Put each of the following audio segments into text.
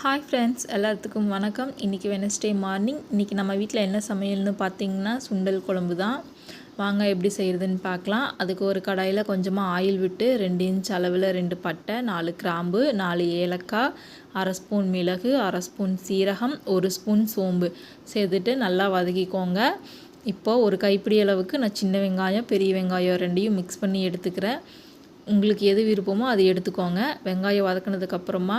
Hi friends, எல்லாத்துக்கும் வணக்கம். இன்றைக்கி வெனஸ்டே மார்னிங். இன்றைக்கி நம்ம வீட்டில் என்ன சமையல்னு பார்த்திங்கன்னா சுண்டல் குழம்பு தான். வாங்க எப்படி செய்கிறதுன்னு பார்க்கலாம். அதுக்கு ஒரு கடாயில் கொஞ்சமாக ஆயில் விட்டு 2 இன்ச் அளவில் 2 பட்டை, 4 கிராம்பு, 4 ஏலக்காய், 1/2 ஸ்பூன் மிளகு, 1/2 ஸ்பூன் சீரகம், 1 ஸ்பூன் சோம்பு சேர்த்துட்டு நல்லா வதக்கிக்கோங்க. இப்போது ஒரு கைப்பிடி அளவுக்கு நான் சின்ன வெங்காயம், பெரிய வெங்காயம் 2யும் மிக்ஸ் பண்ணி எடுத்துக்கிறேன். உங்களுக்கு எது விருப்பமோ அது எடுத்துக்கோங்க. வெங்காயம் வதக்கினதுக்கப்புறமா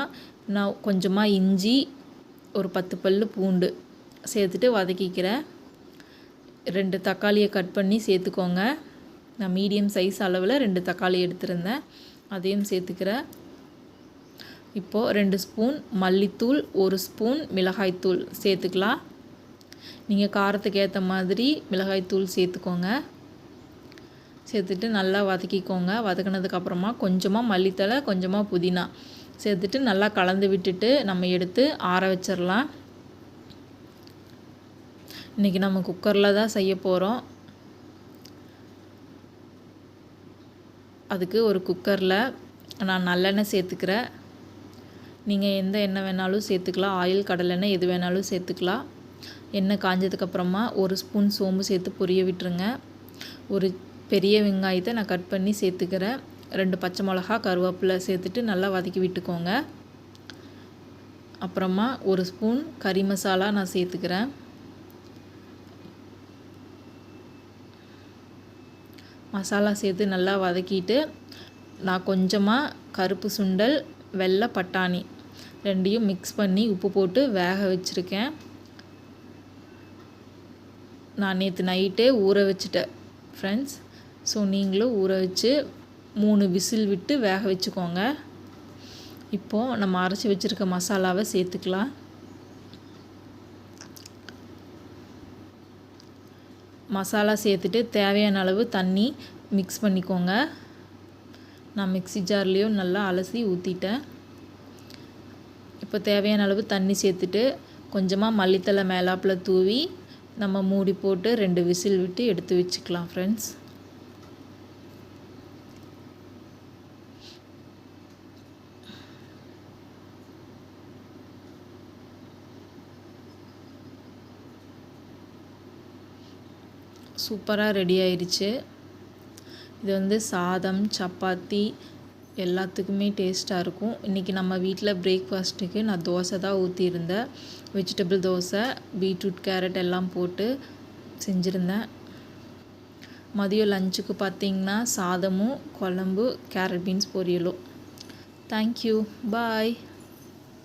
நான் கொஞ்சமாக இஞ்சி, ஒரு 10 பல் பூண்டு சேர்த்துட்டு வதக்கிக்கிறேன். 2 தக்காளியை கட் பண்ணி சேர்த்துக்கோங்க. நான் மீடியம் சைஸ் அளவில் 2 தக்காளி எடுத்திருந்தேன், அதையும் சேர்த்துக்கிறேன். இப்போது 2 ஸ்பூன் மல்லித்தூள், 1 ஸ்பூன் மிளகாய்த்தூள் சேர்த்துக்கலாம். நீங்கள் காரத்துக்கு ஏற்ற மாதிரி மிளகாய்த்தூள் சேர்த்துக்கோங்க. சேர்த்துட்டு நல்லா வதக்கிக்கோங்க. வதக்கினதுக்கப்புறமா கொஞ்சமாக மல்லித்தழை, கொஞ்சமாக புதினா சேர்த்துட்டு நல்லா கலந்து விட்டுட்டு நம்ம எடுத்து ஆற வச்சிடலாம். இன்றைக்கி நம்ம குக்கரில் தான் செய்ய போகிறோம். அதுக்கு ஒரு குக்கரில் நான் நல்லெண்ணெய் சேர்த்துக்கிறேன். நீங்கள் எந்த எண்ணெய் வேணாலும் சேர்த்துக்கலாம். ஆயில், கடலெண்ணெய் எது வேணாலும் சேர்த்துக்கலாம். எண்ணெய் காஞ்சதுக்கப்புறமா 1 ஸ்பூன் சோம்பு சேர்த்து பொரிய விட்டுருங்க. ஒரு பெரிய வெங்காயத்தை நான் கட் பண்ணி சேர்த்துக்கிறேன். 2 பச்சை மிளகா, கருவேப்பிலை சேர்த்துட்டு நல்லா வதக்கி விட்டுக்கோங்க. அப்புறமா 1 ஸ்பூன் கறி மசாலா நான் சேர்த்துக்கிறேன். மசாலா சேர்த்து நல்லா வதக்கிட்டு நான் கொஞ்சமாக கருப்பு சுண்டல், வெள்ளை பட்டாணி 2யும் மிக்ஸ் பண்ணி உப்பு போட்டு வேக வச்சுருக்கேன். நான் நேற்று நைட்டே ஊற வச்சுட்டேன் ஃப்ரெண்ட்ஸ். ஸோ நீங்களும் ஊற வச்சு 3 விசில் விட்டு வேக வச்சுக்கோங்க. இப்போது நம்ம அரைச்சி வச்சுருக்க மசாலாவை சேர்த்துக்கலாம். மசாலா சேர்த்துட்டு தேவையான அளவு தண்ணி மிக்ஸ் பண்ணிக்கோங்க. நான் மிக்ஸி ஜார்லேயும் நல்லா அலசி ஊற்றிட்டேன். இப்போ தேவையான அளவு தண்ணி சேர்த்துட்டு கொஞ்சமாக மல்லித்தழை மேலாப்பில் தூவி நம்ம மூடி போட்டு 2 விசில் விட்டு எடுத்து வச்சுக்கலாம் ஃப்ரெண்ட்ஸ். சூப்பராக ரெடி ஆயிடுச்சு. இது சாதம், சப்பாத்தி எல்லாத்துக்குமே டேஸ்ட்டாக இருக்கும். இன்றைக்கி நம்ம வீட்டில் பிரேக்ஃபாஸ்ட்டுக்கு நான் தோசை தான் ஊற்றியிருந்தேன். வெஜிடபிள் தோசை, பீட்ரூட், கேரட் எல்லாம் போட்டு செஞ்சுருந்தேன். மதியம் லஞ்சுக்கு பார்த்திங்கன்னா சாதமும், குழம்பு, கேரட் பீன்ஸ் பொரியலும். தேங்க்யூ, பாய்.